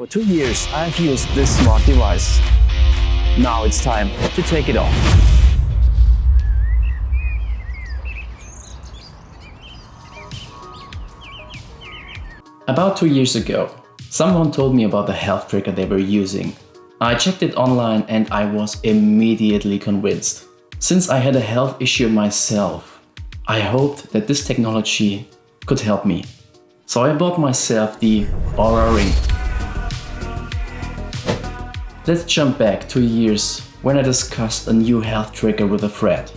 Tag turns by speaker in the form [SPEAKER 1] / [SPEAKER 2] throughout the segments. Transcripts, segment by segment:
[SPEAKER 1] For 2 years, I've used this smart device. Now it's time to take it off.
[SPEAKER 2] About 2 years ago, someone told me about the health tracker they were using. I checked it online and I was immediately convinced. Since I had a health issue myself, I hoped that this technology could help me. So I bought myself the Oura Ring. Let's jump back 2 years when I discussed a new health tracker with a friend.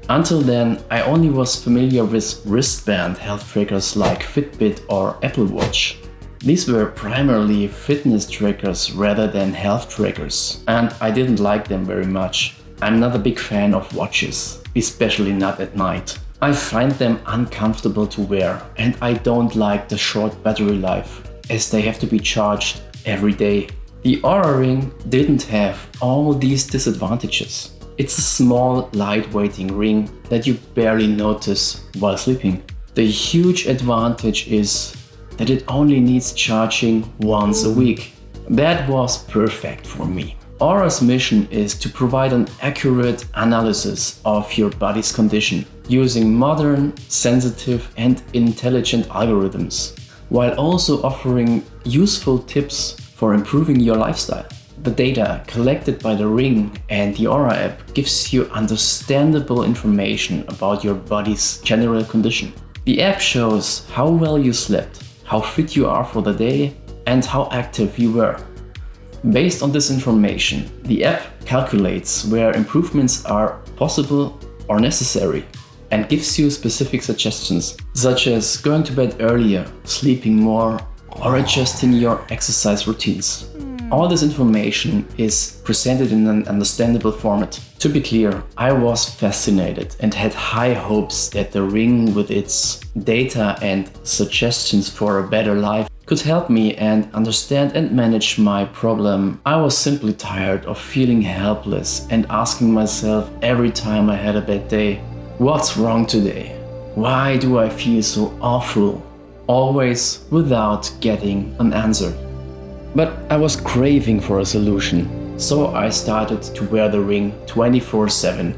[SPEAKER 2] Until then, I only was familiar with wristband health trackers like Fitbit or Apple Watch. These were primarily fitness trackers rather than health trackers, and I didn't like them very much. I'm not a big fan of watches, especially not at night. I find them uncomfortable to wear, and I don't like the short battery life, as they have to be charged every day. The Oura Ring didn't have all these disadvantages. It's a small, lightweight ring that you barely notice while sleeping. The huge advantage is that it only needs charging once a week. That was perfect for me. Aura's mission is to provide an accurate analysis of your body's condition using modern, sensitive and intelligent algorithms, while also offering useful tips for improving your lifestyle. The data collected by the Ring and the Oura app gives you understandable information about your body's general condition. The app shows how well you slept, how fit you are for the day, and how active you were. Based on this information, the app calculates where improvements are possible or necessary and gives you specific suggestions, such as going to bed earlier, sleeping more, or adjusting your exercise routines. All this information is presented in an understandable format. To be clear, I was fascinated and had high hopes that the Ring with its data and suggestions for a better life could help me and understand and manage my problem. I was simply tired of feeling helpless and asking myself every time I had a bad day, what's wrong today? Why do I feel so awful? Always without getting an answer. But I was craving for a solution, so I started to wear the Ring 24/7.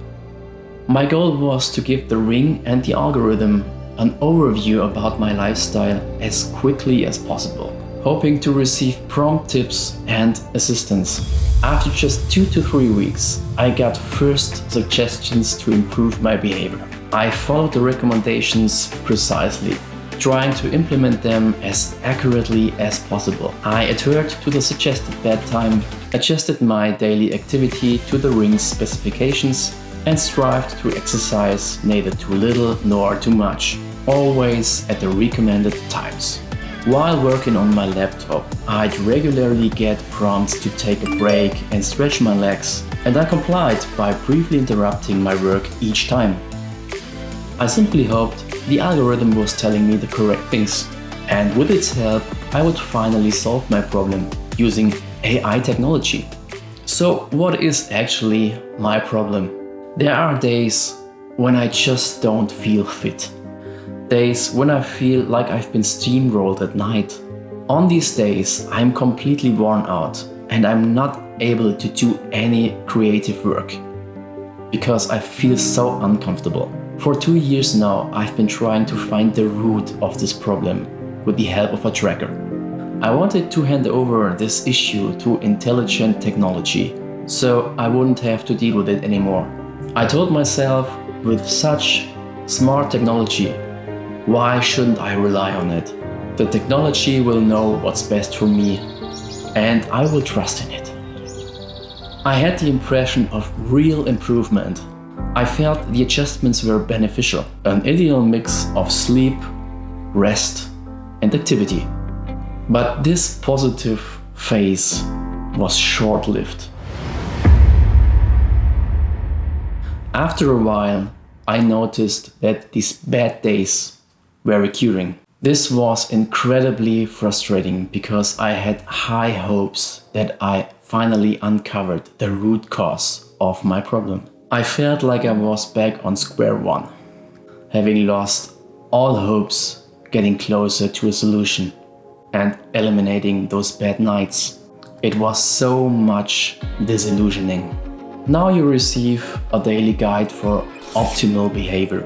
[SPEAKER 2] My goal was to give the Ring and the algorithm an overview about my lifestyle as quickly as possible, hoping to receive prompt tips and assistance. After just 2 to 3 weeks, I got first suggestions to improve my behavior. I followed the recommendations precisely, trying to implement them as accurately as possible. I adhered to the suggested bedtime, adjusted my daily activity to the Ring's specifications, and strived to exercise neither too little nor too much, always at the recommended times. While working on my laptop, I'd regularly get prompts to take a break and stretch my legs, and I complied by briefly interrupting my work each time. I simply hoped the algorithm was telling me the correct things, and with its help, I would finally solve my problem using AI technology. So what is actually my problem? There are days when I just don't feel fit. Days when I feel like I've been steamrolled at night. On these days, I'm completely worn out and I'm not able to do any creative work because I feel so uncomfortable. For 2 years now, I've been trying to find the root of this problem with the help of a tracker. I wanted to hand over this issue to intelligent technology, so I wouldn't have to deal with it anymore. I told myself, with such smart technology, why shouldn't I rely on it? The technology will know what's best for me, and I will trust in it. I had the impression of real improvement. I felt the adjustments were beneficial, an ideal mix of sleep, rest, and activity. But this positive phase was short-lived. After a while, I noticed that these bad days were recurring. This was incredibly frustrating because I had high hopes that I finally uncovered the root cause of my problem. I felt like I was back on square one, having lost all hopes getting closer to a solution. and eliminating those bad nights. It was so much disillusioning. Now you receive a daily guide for optimal behavior,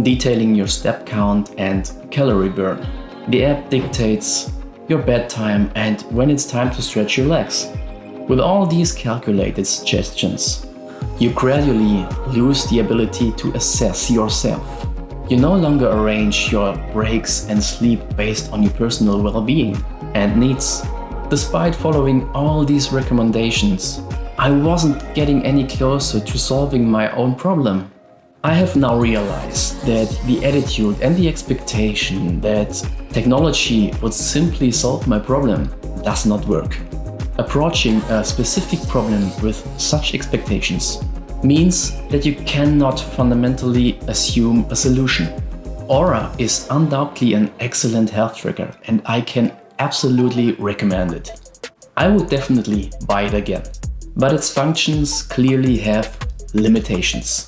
[SPEAKER 2] detailing your step count and calorie burn. The app dictates your bedtime and when it's time to stretch your legs. With all these calculated suggestions, you gradually lose the ability to assess yourself. You no longer arrange your breaks and sleep based on your personal well-being and needs. Despite following all these recommendations, I wasn't getting any closer to solving my own problem. I have now realized that the attitude and the expectation that technology would simply solve my problem does not work. Approaching a specific problem with such expectations means that you cannot fundamentally assume a solution. Oura is undoubtedly an excellent health tracker and I can absolutely recommend it. I would definitely buy it again, but its functions clearly have limitations.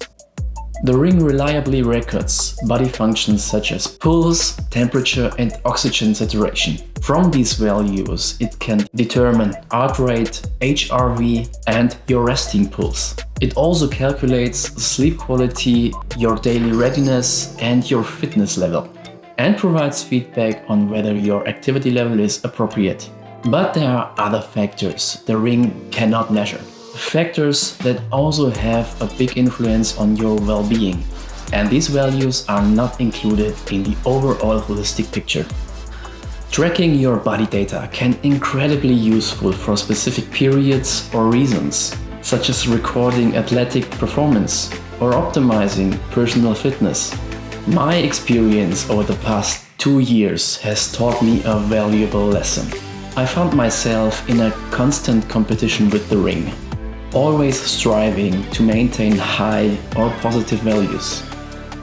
[SPEAKER 2] The ring reliably records body functions such as pulse, temperature and oxygen saturation. From these values, it can determine heart rate, HRV and your resting pulse. It also calculates sleep quality, your daily readiness and your fitness level, and provides feedback on whether your activity level is appropriate. But there are other factors the ring cannot measure. Factors that also have a big influence on your well-being, and these values are not included in the overall holistic picture. Tracking your body data can be incredibly useful for specific periods or reasons, such as recording athletic performance or optimizing personal fitness. My experience over the past 2 years has taught me a valuable lesson. I found myself in a constant competition with the ring, always striving to maintain high or positive values.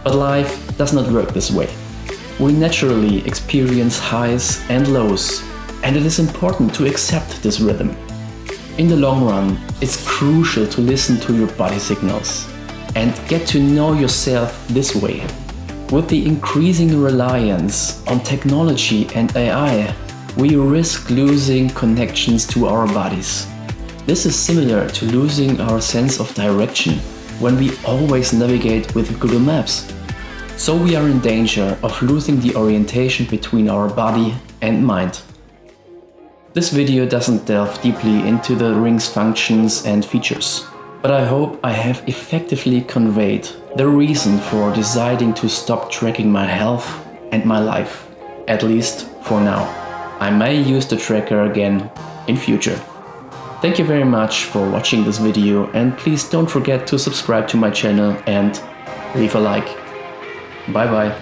[SPEAKER 2] But life does not work this way. We naturally experience highs and lows, and it is important to accept this rhythm. In the long run, it's crucial to listen to your body signals and get to know yourself this way. With the increasing reliance on technology and AI, we risk losing connections to our bodies. This is similar to losing our sense of direction when we always navigate with Google Maps. So we are in danger of losing the orientation between our body and mind. This video doesn't delve deeply into the ring's functions and features, but I hope I have effectively conveyed the reason for deciding to stop tracking my health and my life, at least for now. I may use the tracker again in future. Thank you very much for watching this video and please don't forget to subscribe to my channel and leave a like. Bye bye.